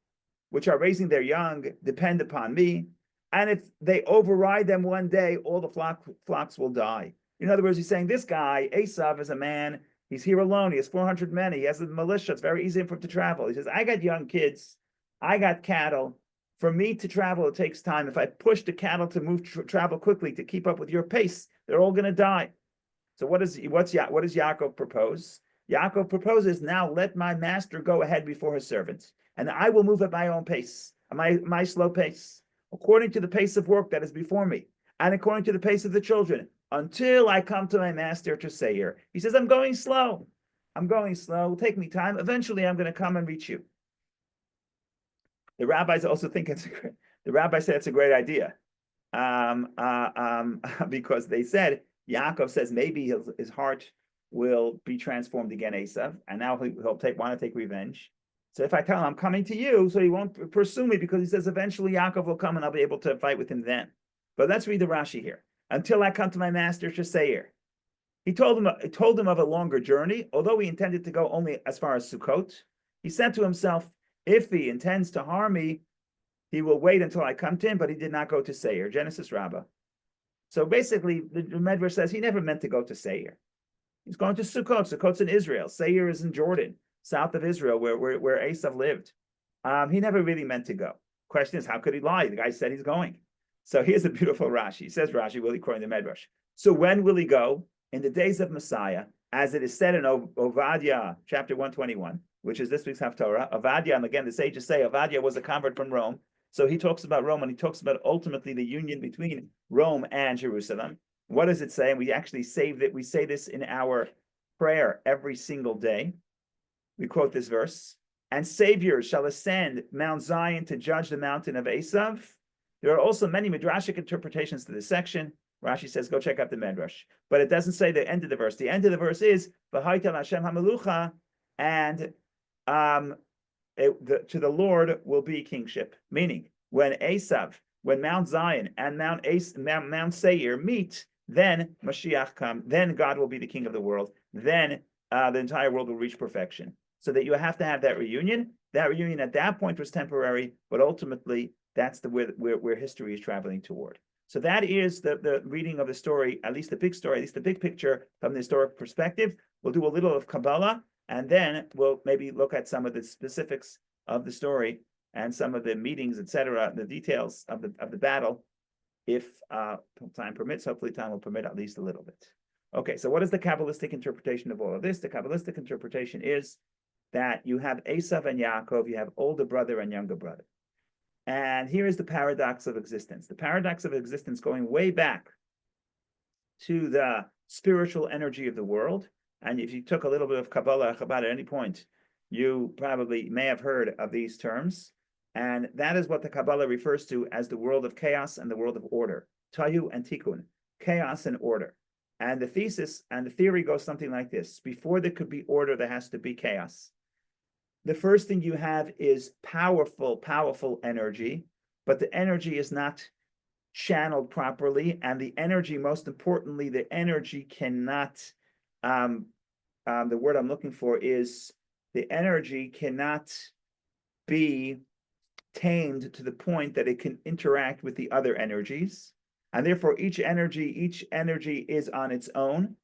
which are raising their young, depend upon me. And if they override them one day, all the flocks will die. In other words, he's saying this guy, Esau, is a man. He's here alone. He has 400 men. He has a militia. It's very easy for him to travel. He says, I got young kids. I got cattle. For me to travel, it takes time. If I push the cattle to travel quickly to keep up with your pace, they're all going to die. So what does Yaakov propose? Yaakov proposes, now let my master go ahead before his servants, and I will move at my own pace, my slow pace, according to the pace of work that is before me, and according to the pace of the children, until I come to my master to Seir. He says, I'm going slow. It'll take me time. Eventually, I'm going to come and reach you. The rabbis also think the rabbi said it's a great idea, because they said, Yaakov says maybe his heart will be transformed again, Esau, and now he'll want to take revenge. So if I tell him I'm coming to you, so he won't pursue me, because he says eventually Yaakov will come and I'll be able to fight with him then. But let's read the Rashi here. Until I come to my master Sheseir. He told him of a longer journey, although he intended to go only as far as Sukkot. He said to himself, if he intends to harm me, he will wait until I come to him, but he did not go to Seir. Genesis Rabbah. So basically, the Medrash says he never meant to go to Seir. He's going to Sukkot. Sukkot's in Israel. Seir is in Jordan, south of Israel, where Esau lived. He never really meant to go. Question is, how could he lie? The guy said he's going. So here's a beautiful Rashi. He says Rashi, will he quote the Medrash? So when will he go? In the days of Messiah, as it is said in Ovadia, chapter 121, which is this week's Haftorah. Ovadia, and again, the sages say Ovadia was a convert from Rome. So he talks about Rome, and he talks about ultimately the union between Rome and Jerusalem. What does it say? And we actually say that we say this in our prayer every single day. We quote this verse: "And saviors shall ascend Mount Zion to judge the mountain of Esau." There are also many midrashic interpretations to this section. Rashi says, go check out the Medrash. But it doesn't say the end of the verse. The end of the verse is, "V'haitel Hashem hamelucha," and to the Lord will be kingship. Meaning, when Mount Zion and Mount Seir meet, then Mashiach comes. Then God will be the king of the world. Then the entire world will reach perfection. So that you have to have that reunion. That reunion at that point was temporary, but ultimately that's where history is traveling toward. So that is the reading of the story, at least the big story, at least the big picture from the historic perspective. We'll do a little of Kabbalah, and then we'll maybe look at some of the specifics of the story and some of the meetings, etc., the details of the battle, if time permits. Hopefully time will permit at least a little bit. Okay, so what is the Kabbalistic interpretation of all of this? The Kabbalistic interpretation is that you have Esau and Yaakov, you have older brother and younger brother. And here is the paradox of existence. The paradox of existence going way back to the spiritual energy of the world. And if you took a little bit of Kabbalah Chabad at any point, you probably may have heard of these terms. And that is what the Kabbalah refers to as the world of chaos and the world of order. Tayu and Tikkun, chaos and order. And the thesis and the theory goes something like this. Before there could be order, there has to be chaos. The first thing you have is powerful energy, but the energy is not channeled properly. And the energy, most importantly, the energy cannot, the word I'm looking for is the energy cannot be tamed to the point that it can interact with the other energies. And therefore, each energy is on its own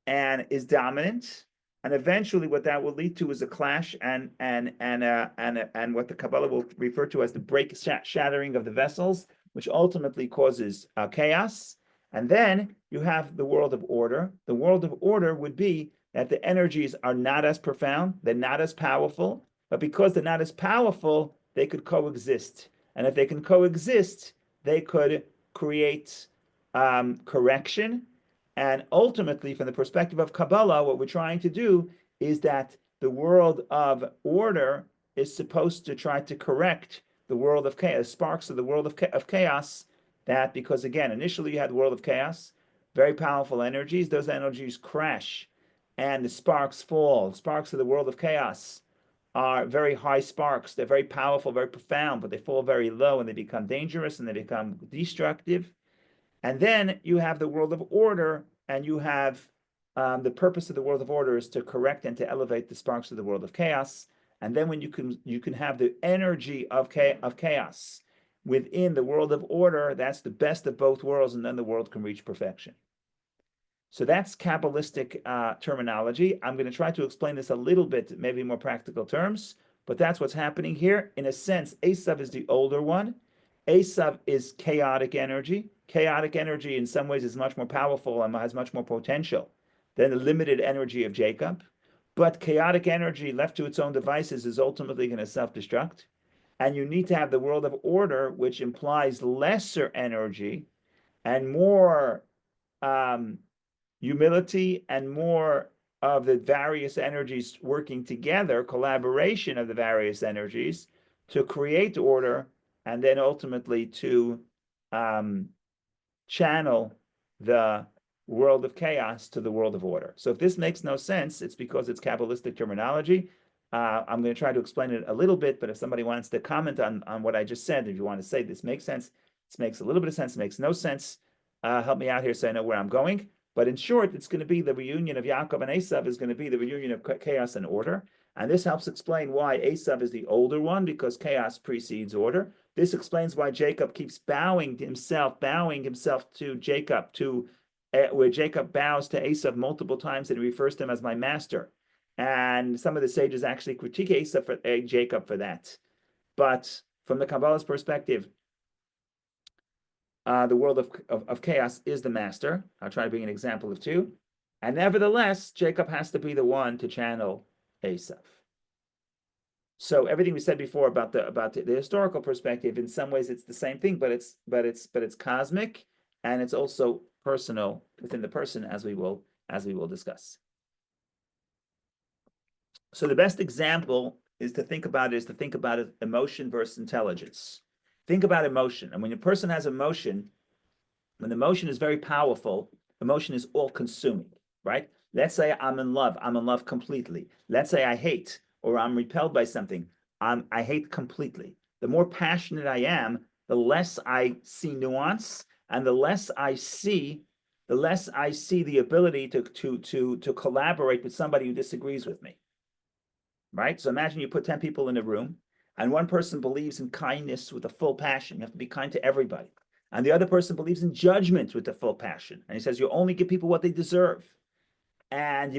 and is dominant. And eventually, what that will lead to is a clash and what the Kabbalah will refer to as the shattering of the vessels, which ultimately causes chaos. And then you have the world of order. The world of order would be that the energies are not as profound, they're not as powerful, but because they're not as powerful, they could coexist. And if they can coexist, they could create correction. And ultimately, from the perspective of Kabbalah, what we're trying to do is that the world of order is supposed to try to correct the world of chaos, sparks of the world of chaos. That because, again, initially you had the world of chaos, very powerful energies. Those energies crash and the sparks fall. Sparks of the world of chaos are very high sparks. They're very powerful, very profound, but they fall very low and they become dangerous and they become destructive. And then you have the world of order, and you have the purpose of the world of order is to correct and to elevate the sparks of the world of chaos. And then when you can have the energy of chaos within the world of order, that's the best of both worlds, and then the world can reach perfection. So that's Kabbalistic terminology. I'm going to try to explain this a little bit, maybe more practical terms, but that's what's happening here. In a sense, Esau is the older one. Esau is chaotic energy. Chaotic energy in some ways is much more powerful and has much more potential than the limited energy of Jacob. But chaotic energy left to its own devices is ultimately going to self-destruct. And you need to have the world of order, which implies lesser energy and more humility and more of the various energies working together, collaboration of the various energies to create order, and then ultimately to channel the world of chaos to the world of order. So if this makes no sense, it's because it's Kabbalistic terminology. I'm going to try to explain it a little bit, but if somebody wants to comment on what I just said, if you want to say this makes sense, this makes a little bit of sense, makes no sense, help me out here so I know where I'm going. But in short, it's going to be the reunion of Yaakov and Esau is going to be the reunion of chaos and order. And this helps explain why Esau is the older one, because chaos precedes order. This explains why Jacob keeps bowing himself to Jacob, where Jacob bows to Esau multiple times and refers to him as my master. And some of the sages actually critique Jacob for that. But from the Kabbalah's perspective, the world of chaos is the master. I'll try to bring an example of two. And nevertheless, Jacob has to be the one to channel Esau. So everything we said before about the historical perspective, in some ways it's the same thing, but it's cosmic, and it's also personal within the person, as we will discuss. So the best example is to think about emotion versus intelligence. Think about emotion. And when a person has emotion, when emotion is very powerful, emotion is all consuming, right? Let's say I'm in love completely. Let's say I hate, or I'm repelled by something. I hate completely. The more passionate I am, the less I see nuance, and the less I see the ability to collaborate with somebody who disagrees with me. Right? So imagine you put 10 people in a room, and one person believes in kindness with a full passion. You have to be kind to everybody. And the other person believes in judgment with a full passion. And he says, you only give people what they deserve. And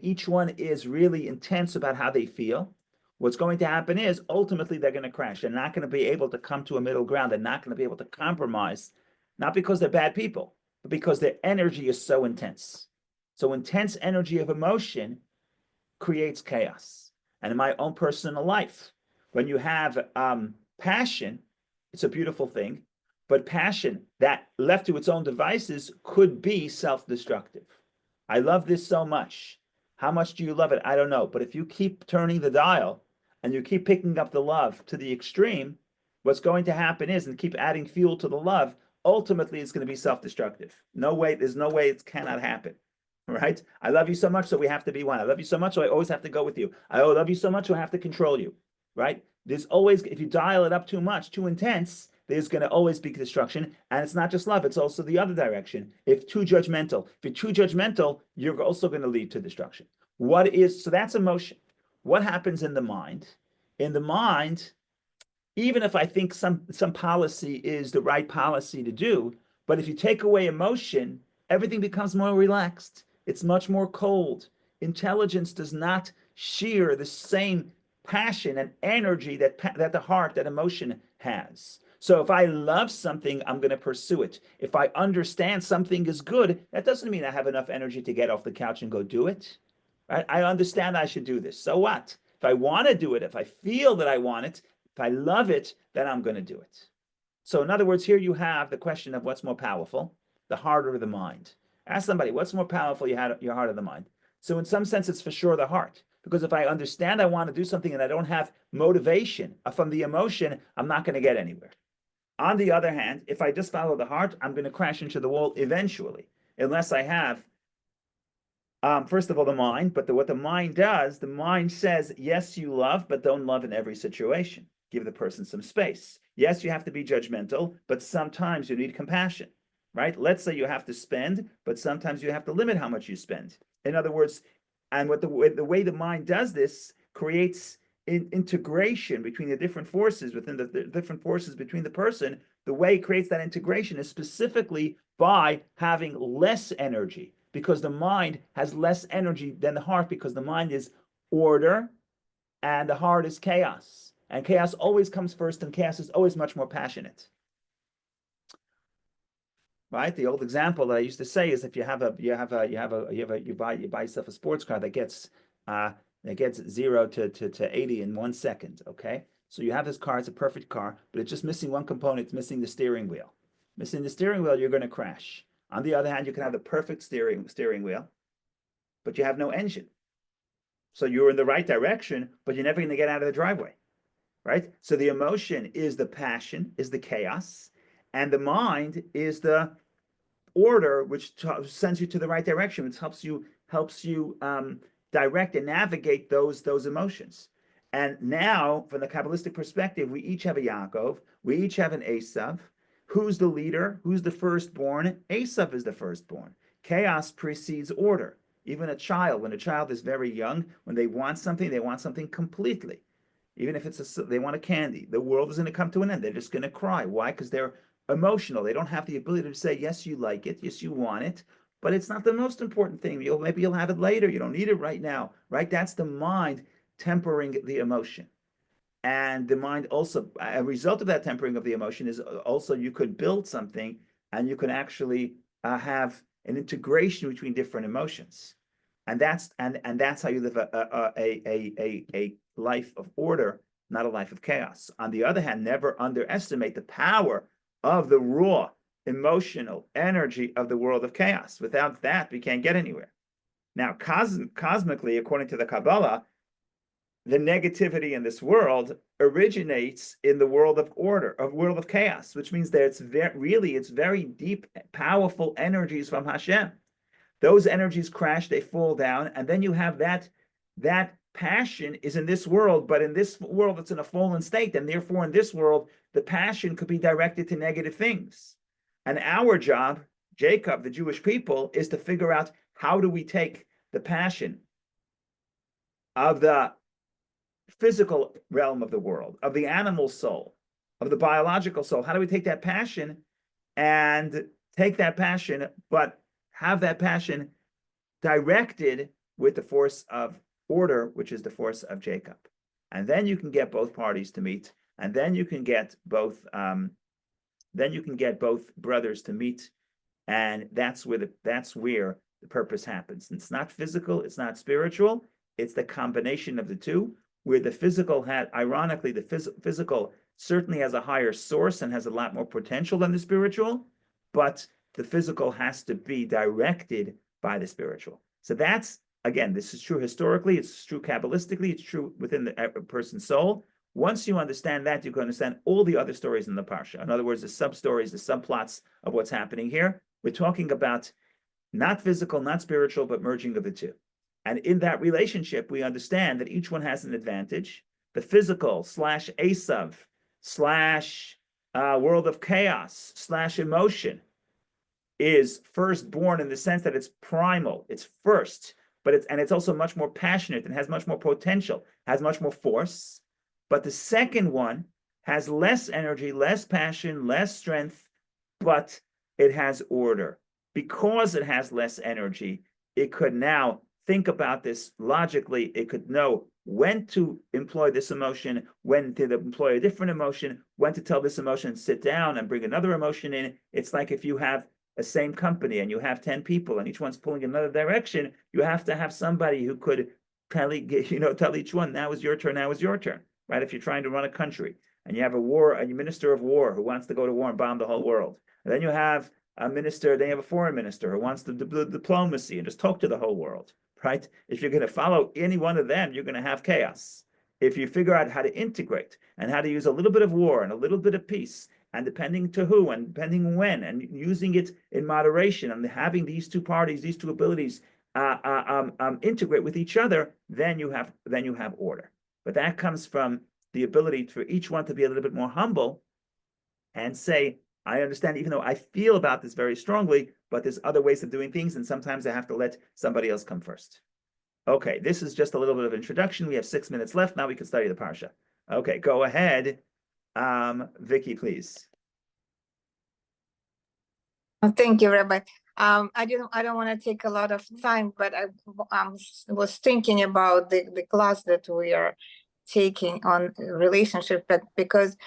each one is really intense about how they feel. What's going to happen is ultimately they're going to crash. They're not going to be able to come to a middle ground. They're not going to be able to compromise, not because they're bad people, but because their energy is so intense. So intense energy of emotion creates chaos. And in my own personal life, when you have passion, it's a beautiful thing, but passion that left to its own devices could be self-destructive. I love this so much. How much do you love it? I don't know. But if you keep turning the dial and you keep picking up the love to the extreme, what's going to happen is, and keep adding fuel to the love, ultimately it's going to be self-destructive. No way, there's no way it cannot happen. Right? I love you so much, so we have to be one. I love you so much, so I always have to go with you. I love you so much, so I have to control you. Right? There's always, if you dial it up too much, too intense, there's going to always be destruction. And it's not just love, it's also the other direction. If you're too judgmental, you're also going to lead to destruction. So that's emotion. What happens in the mind? In the mind, even if I think some policy is the right policy to do, but if you take away emotion, everything becomes more relaxed. It's much more cold. Intelligence does not share the same passion and energy that the heart, that emotion has. So if I love something, I'm going to pursue it. If I understand something is good, that doesn't mean I have enough energy to get off the couch and go do it. Right? I understand I should do this. So what? If I want to do it, if I feel that I want it, if I love it, then I'm going to do it. So in other words, here you have the question of what's more powerful, the heart or the mind. Ask somebody, what's more powerful, your heart or the mind? So in some sense, it's for sure the heart. Because if I understand I want to do something and I don't have motivation from the emotion, I'm not going to get anywhere. On the other hand, if I just follow the heart, I'm going to crash into the wall eventually, unless I have, first of all, the mind. But what the mind does, the mind says, yes, you love, but don't love in every situation. Give the person some space. Yes, you have to be judgmental, but sometimes you need compassion, right? Let's say you have to spend, but sometimes you have to limit how much you spend. In other words, and what the way the mind does this creates integration between the different forces within the different forces between the person. The way it creates that integration is specifically by having less energy, because the mind has less energy than the heart, because the mind is order and the heart is chaos. And chaos always comes first, and chaos is always much more passionate. Right? The old example that I used to say is, if you buy yourself a sports car that gets 0 to 80 in 1 second. Okay, so you have this car; it's a perfect car, but it's just missing one component. It's missing the steering wheel. Missing the steering wheel, you're going to crash. On the other hand, you can have the perfect steering wheel, but you have no engine. So you're in the right direction, but you're never going to get out of the driveway. Right? So the emotion is the passion, is the chaos, and the mind is the order, which sends you to the right direction, which helps you direct and navigate those emotions. And now, from the Kabbalistic perspective, we each have a Yaakov, we each have an Esau. Who's the leader? Who's the firstborn? Esau is the firstborn. chaos precedes order. Even a child, when a child is very young, when they want something completely. Even if they want a candy, the world is going to come to an end. They're just going to cry. Why? Because they're emotional. They don't have the ability to say, yes, you like it, yes, you want it, but it's not the most important thing. Maybe you'll have it later. You don't need it right now, right? That's the mind tempering the emotion. And the mind also, a result of that tempering of the emotion is also you could build something, and you can actually have an integration between different emotions. And that's how you live a life of order, not a life of chaos. On the other hand, never underestimate the power of the raw emotional energy of the world of chaos. Without that, we can't get anywhere. Now, cosmically, according to the Kabbalah, the negativity in this world originates in the world of order, of world of chaos, which means that it's very deep, powerful energies from Hashem. Those energies crash, they fall down, and then you have that passion is in this world, but in this world it's in a fallen state, and therefore in this world the passion could be directed to negative things. And our job, Jacob, the Jewish people, is to figure out how do we take the passion of the physical realm of the world, of the animal soul, of the biological soul. How do we take that passion but have that passion directed with the force of order, which is the force of Jacob? And then you can get both parties to meet, and then you can get both brothers to meet, and that's where the purpose happens. It's not physical, it's not spiritual, it's the combination of the two, where the physical ironically, the physical certainly has a higher source and has a lot more potential than the spiritual, but the physical has to be directed by the spiritual. So that's, again, this is true historically, it's true Kabbalistically, it's true within the person's soul. Once you understand that, you can understand all the other stories in the Parsha. In other words, the sub-stories, the subplots of what's happening here. We're talking about not physical, not spiritual, but merging of the two. And in that relationship, we understand that each one has an advantage. The physical / Esau / world of chaos / emotion is firstborn in the sense that it's primal, it's first, but it's also much more passionate and has much more potential, has much more force. But the second one has less energy, less passion, less strength, but it has order. Because it has less energy, it could now think about this logically. It could know when to employ this emotion, when to employ a different emotion, when to tell this emotion sit down and bring another emotion in. It's like if you have a same company and you have 10 people and each one's pulling in another direction, you have to have somebody who could tell each one, now is your turn, now is your turn, right? If you're trying to run a country and you have a minister of war who wants to go to war and bomb the whole world, and then you have a minister, they have a foreign minister who wants to do diplomacy and just talk to the whole world, right? If you're going to follow any one of them, you're going to have chaos. If you figure out how to integrate and how to use a little bit of war and a little bit of peace, and depending to who and depending when, and using it in moderation, and having these two parties, these two abilities integrate with each other, then you have order. But that comes from the ability for each one to be a little bit more humble and say, I understand, even though I feel about this very strongly, but there's other ways of doing things, and sometimes I have to let somebody else come first. Okay, this is just a little bit of introduction. We have 6 minutes left. Now we can study the Parsha. Okay, go ahead. Vicky, please. Thank you, Rabbi. I don't want to take a lot of time, but I was thinking about the class that we are taking on relationship, but because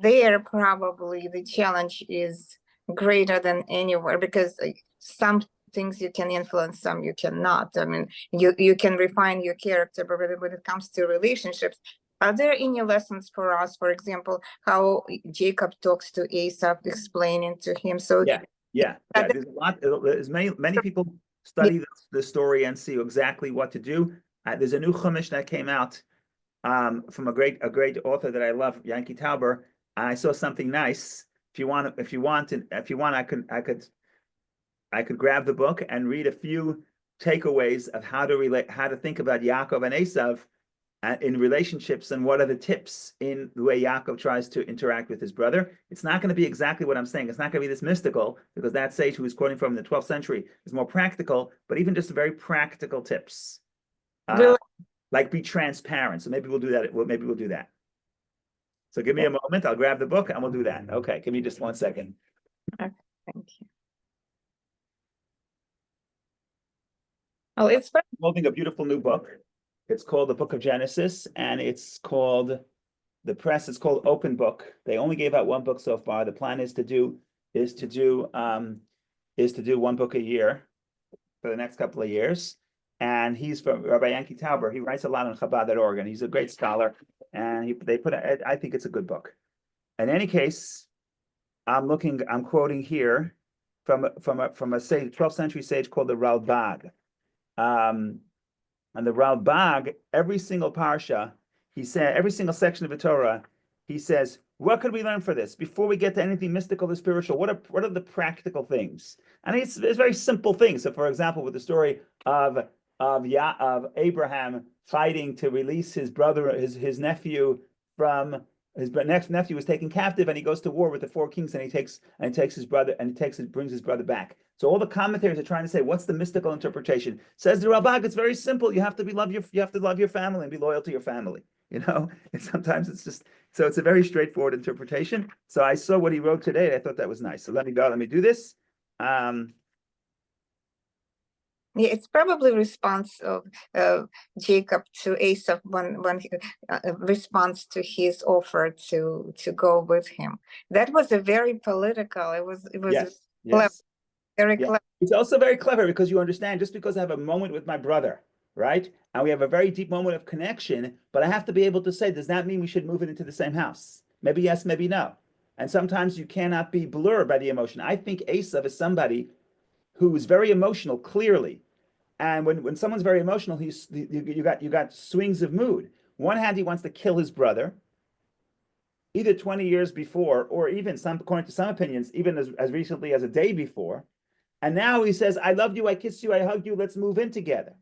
there probably the challenge is greater than anywhere, because some things you can influence, some you cannot. I mean, you can refine your character, but when it comes to relationships, are there any lessons for us? For example, how Jacob talks to Esau, explaining to him. So yeah. There's a lot. There's many people study the story and see exactly what to do. There's a new chumash that came out from a great author that I love, Yankee Tauber. I saw something nice. If you want, I could grab the book and read a few takeaways of how to think about Yaakov and Esau in relationships, and what are the tips in the way Yaakov tries to interact with his brother. It's not going to be exactly what I'm saying. It's not going to be this mystical, because that sage who was quoting from the 12th century is more practical, but even just very practical tips. Really? Like be transparent. So maybe we'll do that. Maybe we'll do that. So give me a moment. I'll grab the book and we'll do that. Okay, give me just 1 second. Okay, thank you. Oh, it's I'm holding a beautiful new book. It's called the Book of Genesis, and it's called it's called Open Book. They only gave out one book so far. The plan is to do 1 book a year for the next couple of years. And he's from Rabbi Yankee Tauber. He writes a lot on Chabad.org, and he's a great scholar. And I think it's a good book. In any case, I'm quoting here from a sage, 12th century sage called the Ralbag. And the Ralbag, every single parsha, he said, every single section of the Torah, he says, what could we learn for this? Before we get to anything mystical or spiritual, what are the practical things? And it's very simple things. So, for example, with the story of Abraham fighting to release his brother, his nephew from his next nephew was taken captive, and he goes to war with the 4 kings, and he takes his brother, and brings his brother back. So all the commentaries are trying to say, what's the mystical interpretation? Says the Ralbag, it's very simple. You have to love your family and be loyal to your family. And sometimes it's just, so it's a very straightforward interpretation. So I saw what he wrote today, and I thought that was nice. So let me do this. Yeah, it's probably response of Jacob to Esau when he response to his offer to go with him. That was a very political. It was Yes, clever, yes. very Yeah. clever. It's also very clever because you understand, just because I have a moment with my brother, right? And we have a very deep moment of connection, but I have to be able to say, does that mean we should move it into the same house? Maybe yes, maybe no. And sometimes you cannot be blurred by the emotion. I think Esau is somebody who is very emotional, clearly. And when someone's very emotional, you got swings of mood. One hand, he wants to kill his brother, either 20 years before, or even according to some opinions, even as recently as a day before. And now he says, I love you, I kiss you, I hug you, let's move in together.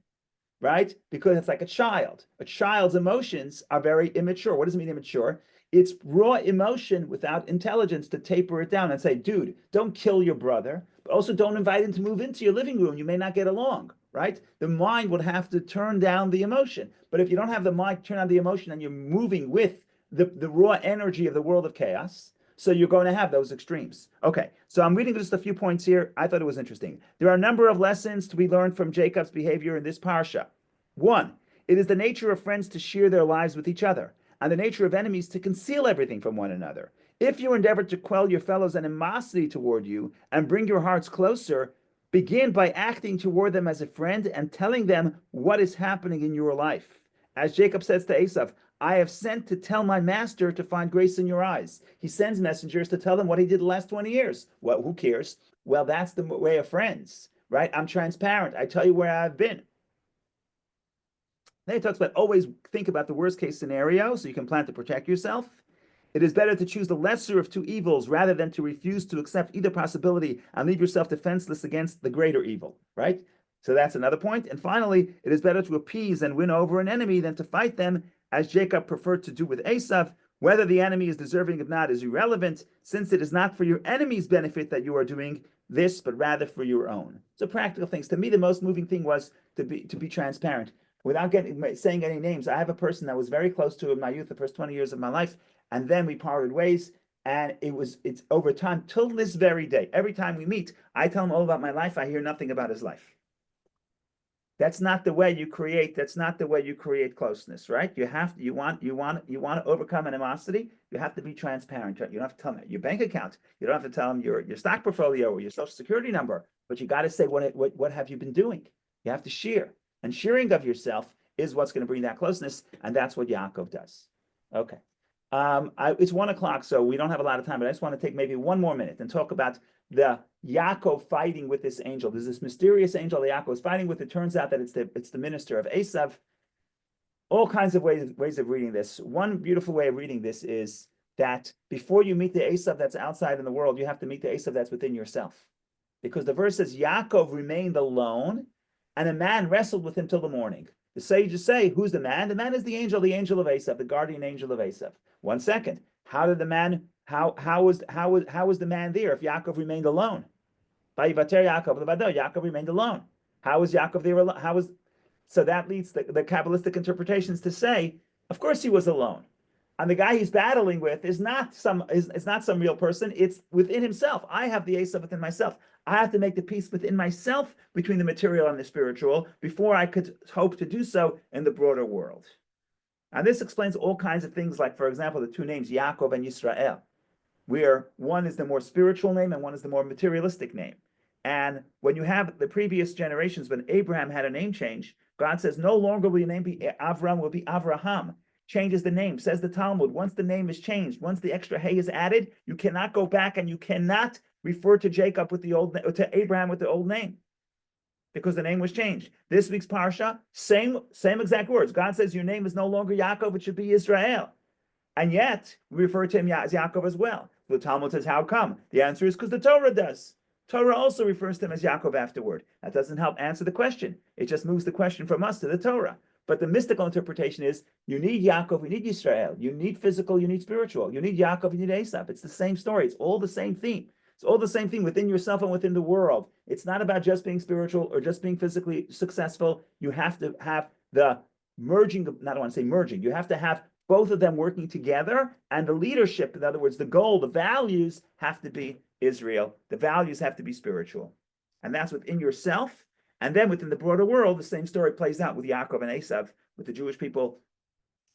Right? Because it's like a child. A child's emotions are very immature. What does it mean immature? It's raw emotion without intelligence to taper it down and say, dude, don't kill your brother, but also don't invite him to move into your living room. You may not get along, right? The mind would have to turn down the emotion. But if you don't have the mind turn on the emotion and you're moving with the raw energy of the world of chaos, so you're going to have those extremes. Okay, so I'm reading just a few points here. I thought it was interesting. There are a number of lessons to be learned from Jacob's behavior in this parsha. 1, it is the nature of friends to share their lives with each other, and the nature of enemies to conceal everything from one another. If you endeavor to quell your fellows' animosity toward you and bring your hearts closer, begin by acting toward them as a friend and telling them what is happening in your life. As Jacob says to Esau, I have sent to tell my master to find grace in your eyes. He sends messengers to tell them what he did the last 20 years. Well, who cares? Well, that's the way of friends, right? I'm transparent. I tell you where I've been. Then he talks about always think about the worst case scenario so you can plan to protect yourself. It is better to choose the lesser of 2 evils rather than to refuse to accept either possibility and leave yourself defenseless against the greater evil, right? So that's another point. And finally, it is better to appease and win over an enemy than to fight them, as Jacob preferred to do with Esau. Whether the enemy is deserving or not is irrelevant, since it is not for your enemy's benefit that you are doing this, but rather for your own. So practical things. To me, the most moving thing was to be transparent. Without saying any names, I have a person that was very close to in my youth, the first 20 years of my life, and then we parted ways. And it's over time till this very day. Every time we meet, I tell him all about my life. I hear nothing about his life. That's not the way you create. That's not the way you create closeness, right? You want to overcome animosity. You have to be transparent. You don't have to tell them your bank account. You don't have to tell them your stock portfolio or your social security number. But you got to say what have you been doing? You have to share, and sharing of yourself is what's going to bring that closeness, and that's what Yaakov does. Okay. It's 1 o'clock, so we don't have a lot of time, but I just want to take maybe 1 more minute and talk about the Yaakov fighting with this angel. There's this mysterious angel that Yaakov is fighting with. It turns out that it's the minister of Esau. All kinds of ways of reading this. One beautiful way of reading this is that before you meet the Esau that's outside in the world, you have to meet the Esau that's within yourself. Because the verse says, Yaakov remained alone, and a man wrestled with him till the morning. The sages say, who's the man? The man is the angel of Esau, the guardian angel of Esau. 1 second. How did the man, how was the man there if Yaakov remained alone? Yaakov remained alone. How was Yaakov there alone? So that leads the Kabbalistic interpretations to say, of course he was alone. And the guy he's battling with is not some real person. It's within himself. I have the Esau within myself. I have to make the peace within myself between the material and the spiritual before I could hope to do so in the broader world. And this explains all kinds of things, like, for example, the two names Yaakov and Yisrael, where one is the more spiritual name and one is the more materialistic name. And when you have the previous generations, when Abraham had a name change, God says, no longer will your name be Avram, will be Avraham. Changes the name. Says the Talmud, once the name is changed, once the extra hay is added, you cannot go back and you cannot refer to Jacob with the old, or to Abraham with the old name, because the name was changed. This week's parsha, same exact words. God says your name is no longer Yaakov, it should be Israel. And yet, we refer to him as Yaakov as well. The Talmud says, how come? The answer is because the Torah does. Torah also refers to him as Yaakov afterward. That doesn't help answer the question. It just moves the question from us to the Torah. But the mystical interpretation is, you need Yaakov, you need Yisrael, you need physical, you need spiritual, you need Yaakov, you need Esau. It's the same story. It's all the same theme. It's all the same thing within yourself and within the world. It's not about just being spiritual or just being physically successful. You have to have the merging, not I want to say merging, you have to have both of them working together, and the leadership, in other words, the goal, the values have to be Israel. The values have to be spiritual. And that's within yourself. And then within the broader world, the same story plays out with Yaakov and Esau, with the Jewish people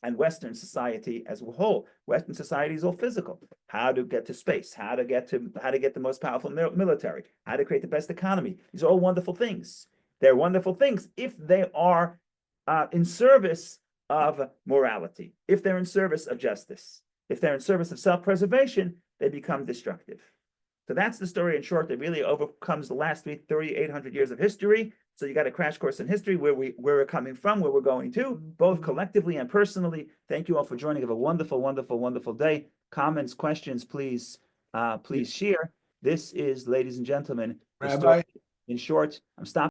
and Western society as a whole. Western society is all physical. How to get to space, how to get the most powerful military, how to create the best economy. These are all wonderful things. They're wonderful things if they are in service of morality, if they're in service of justice. If they're in service of self-preservation, they become destructive. So that's the story in short that really overcomes the last 3,800 years of history. So you got a crash course in history, where we're coming from, where we're going to, both collectively and personally. Thank you all for joining. Have a wonderful, wonderful, wonderful day. Comments, questions, please share. This is, ladies and gentlemen, the story. In short, I'm stopping.